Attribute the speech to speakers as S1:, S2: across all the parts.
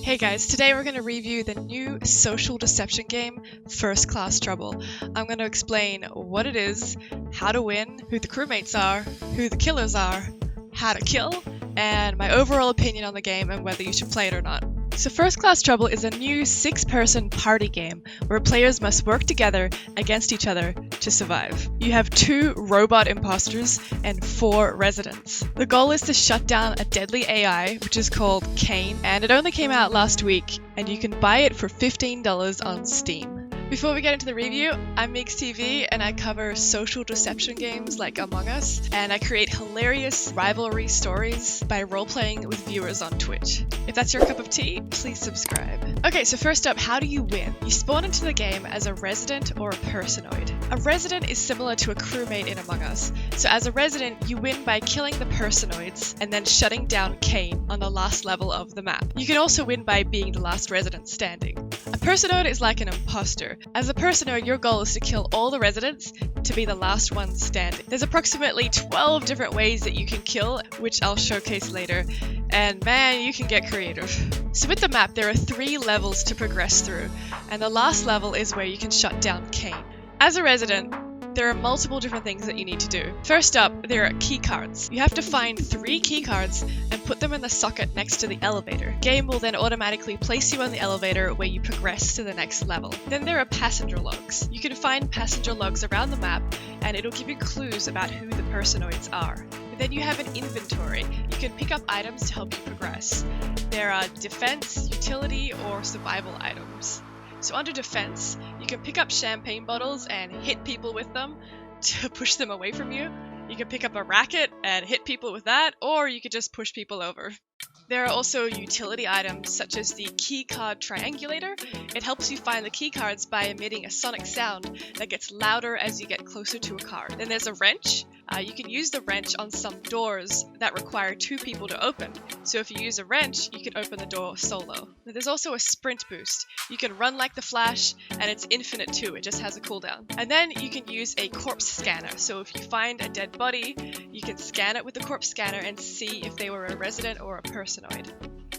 S1: Hey guys, today we're going to review the new social deception game, First Class Trouble. I'm going to explain what it is, how to win, who the crewmates are, who the killers are, how to kill, and my overall opinion on the game and whether you should play it or not. So First Class Trouble is a new 6-person party game where players must work together against each other to survive. You have 2 robot imposters and 4 residents. The goal is to shut down a deadly AI, which is called Kane, and it only came out last week, and you can buy it for $15 on Steam. Before we get into the review, I'm MixTV and I cover social deception games like Among Us, and I create hilarious rivalry stories by role-playing with viewers on Twitch. If that's your cup of tea, please subscribe. Okay, so first up, how do you win? You spawn into the game as a resident or a personoid. A resident is similar to a crewmate in Among Us, so as a resident, you win by killing the personoids and then shutting down Kane on the last level of the map. You can also win by being the last resident standing. A personoid is like an imposter. As a personoid, your goal is to kill all the residents to be the last one standing. There's approximately 12 different ways that you can kill, which I'll showcase later, and man, you can get creative. So with the map, there are 3 levels to progress through, and the last level is where you can shut down Kane. As a resident, there are multiple different things that you need to do. First up, there are key cards. You have to find 3 key cards and put them in the socket next to the elevator. Game will then automatically place you on the elevator where you progress to the next level. Then there are passenger logs. You can find passenger logs around the map and it'll give you clues about who the personoids are. And then you have an inventory. You can pick up items to help you progress. There are defense, utility, or survival items. So under defense, you can pick up champagne bottles and hit people with them to push them away from you. You can pick up a racket and hit people with that, or you could just push people over. There are also utility items such as the keycard triangulator. It helps you find the keycards by emitting a sonic sound that gets louder as you get closer to a card. Then there's a wrench. You can use the wrench on some doors that require 2 people to open. So if you use a wrench, you can open the door solo. There's also a sprint boost. You can run like the Flash, and it's infinite too. It just has a cooldown. And then you can use a corpse scanner. So if you find a dead body, you can scan it with the corpse scanner and see if they were a resident or a personoid.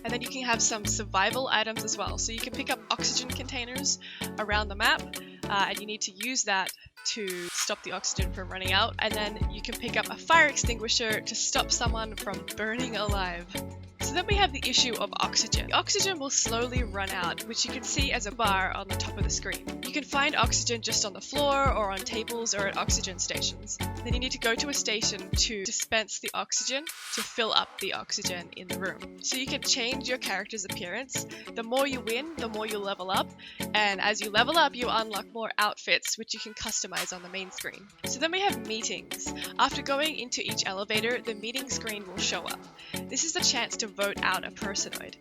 S1: And then you can have some survival items as well. So you can pick up oxygen containers around the map, and you need to use that to stop the oxygen from running out. And then you can pick up a fire extinguisher to stop someone from burning alive. So then we have the issue of oxygen. The oxygen will slowly run out, which you can see as a bar on the top of the screen. You can find oxygen just on the floor or on tables or at oxygen stations. Then you need to go to a station to dispense the oxygen to fill up the oxygen in the room. So you can change your character's appearance. The more you win, the more you level up. And as you level up, you unlock more outfits, which you can customize on the main screen. So then we have meetings. After going into each elevator, the meeting screen will show up. This is the chance to vote out a personoid.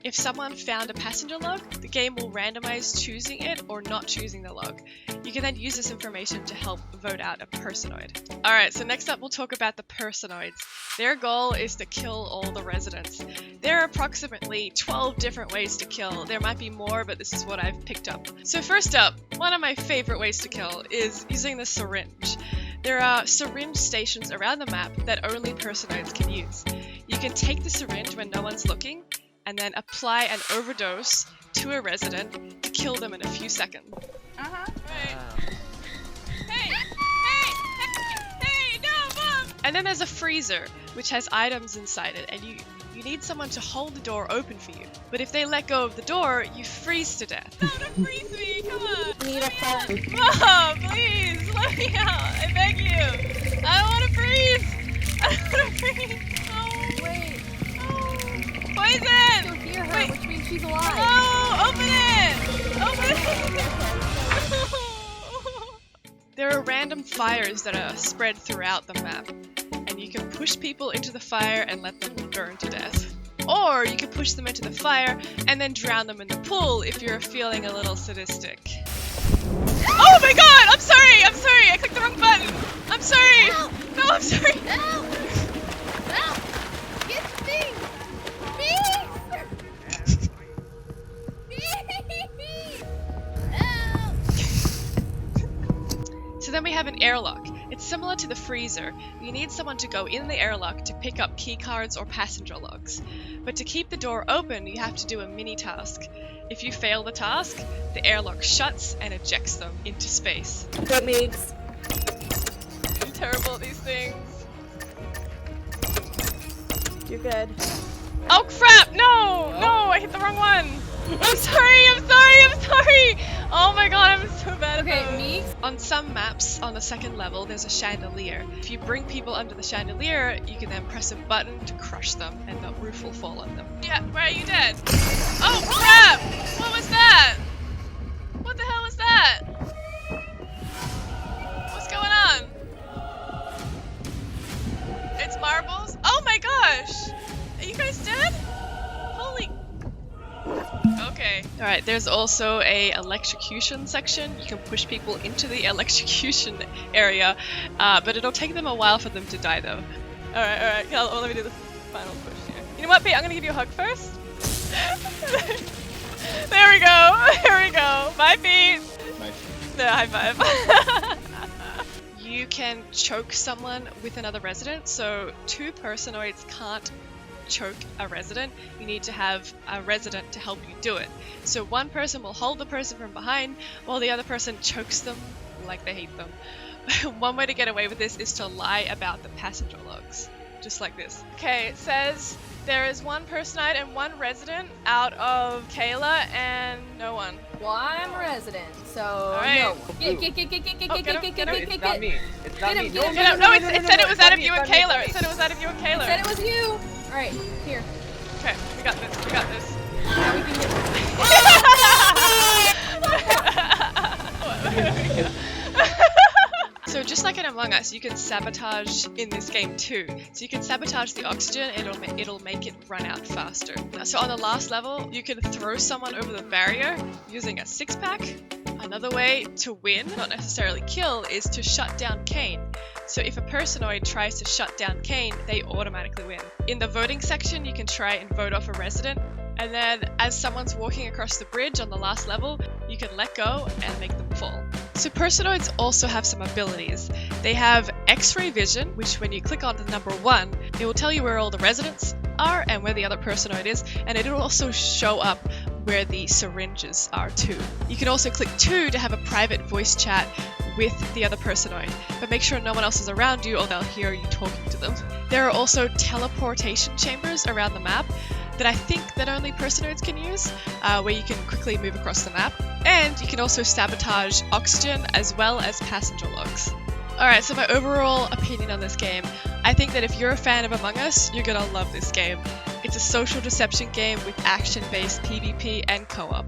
S1: If someone found a passenger log, the game will randomize choosing it or not choosing the log. You can then use this information to help vote out a personoid. Alright, so next up we'll talk about the personoids. Their goal is to kill all the residents. There are approximately 12 different ways to kill. There might be more, but this is what I've picked up. So first up, one of my favorite ways to kill is using the syringe. There are syringe stations around the map that only personoids can use. You can take the syringe when no one's looking, and then apply an overdose to a resident to kill them in a few seconds. Right. Hey, no, Mom! And then there's a freezer, which has items inside it, and you need someone to hold the door open for you. But if they let go of the door, you freeze to death. No, don't freeze me, come on!
S2: Need a phone.
S1: Mom, please, let me out, I beg you! I don't want to freeze! I don't want to freeze! Oh,
S2: Wait.
S1: oh.
S2: You
S1: Poison!
S2: still hear her,
S1: Wait.
S2: which means she's alive.
S1: Oh, open it! Open it! There are random fires that are spread throughout the map, and you can push people into the fire and let them burn to death. Or you can push them into the fire and then drown them in the pool if you're feeling a little sadistic. Oh my god! I'm sorry! I clicked the wrong button! I'm sorry!
S2: Help!
S1: No, I'm sorry!
S2: Help! Help! It's me! Me! Help!
S1: So then we have an airlock. It's similar to the freezer. You need someone to go in the airlock to pick up keycards or passenger logs. But to keep the door open, you have to do a mini task. If you fail the task, the airlock shuts and ejects them into space.
S3: Good memes.
S1: I'm terrible at these things.
S3: You're good.
S1: Oh crap! No! No! I hit the wrong one! I'm sorry! Oh my god, I'm so bad at those.
S2: me?
S1: On some maps, on the second level, there's a chandelier. If you bring people under the chandelier, you can then press a button to crush them, and the roof will fall on them. Yeah, where are you dead? Oh crap! What was that? What the hell was that? What's going on? It's marbles? Oh my gosh! Are you guys dead? Holy... Okay. Alright, there's also a electrocution section. You can push people into the electrocution area, but it'll take them a while for them to die though. Alright, let me do the final push here. You know what, Pete? I'm gonna give you a hug first. There we go! Bye, Pete! Yeah, high five. You can choke someone with another resident, so 2 personoids can't choke a resident. You need to have a resident to help you do it. So one person will hold the person from behind while the other person chokes them like they hate them. One way to get away with this is to lie about the passenger logs. Just like this. Okay, it says there is 1 personoid and 1 resident out of Kayla and no one.
S2: Well, I'm a resident, so
S1: right.
S2: no. Get
S4: It's not me. It's not me.
S2: Get him,
S1: No, it said it was out of you and Kayla. It said it was out of you and Kayla.
S2: Said it was you. All right, here.
S1: Okay, we got this.
S2: Now we can get.
S1: So just like in Among Us, you can sabotage in this game too. So you can sabotage the oxygen and it'll make it run out faster. So on the last level, you can throw someone over the barrier using a 6-pack. Another way to win, not necessarily kill, is to shut down Kane. So if a personoid tries to shut down Kane, they automatically win. In the voting section, you can try and vote off a resident. And then as someone's walking across the bridge on the last level, you can let go and make them fall. So personoids also have some abilities. They have X-ray Vision, which when you click on the number 1, it will tell you where all the residents are and where the other personoid is, and it will also show up where the syringes are too. You can also click 2 to have a private voice chat with the other personoid, but make sure no one else is around you or they'll hear you talking to them. There are also teleportation chambers around the map that I think that only personoids can use, where you can quickly move across the map. And you can also sabotage oxygen as well as passenger logs. Alright, so my overall opinion on this game, I think that if you're a fan of Among Us, you're gonna love this game. It's a social deception game with action-based PvP and co-op.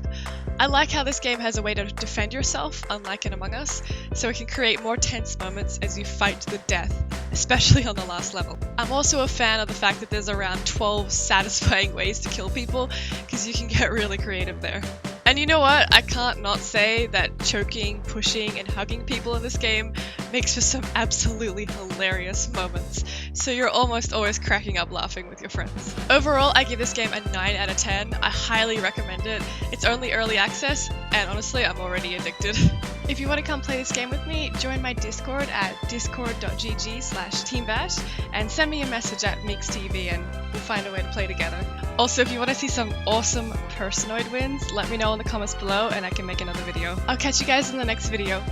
S1: I like how this game has a way to defend yourself, unlike in Among Us, so it can create more tense moments as you fight to the death, especially on the last level. I'm also a fan of the fact that there's around 12 satisfying ways to kill people, because you can get really creative there. And you know what? I can't not say that choking, pushing, and hugging people in this game makes for some absolutely hilarious moments. So you're almost always cracking up laughing with your friends. Overall, I give this game a 9 out of 10. I highly recommend it. It's only early access, and honestly, I'm already addicted. If you want to come play this game with me, join my Discord at discord.gg/teambash and send me a message at MeeksTV and we'll find a way to play together. Also, if you want to see some awesome personoid wins, let me know in the comments below and I can make another video. I'll catch you guys in the next video.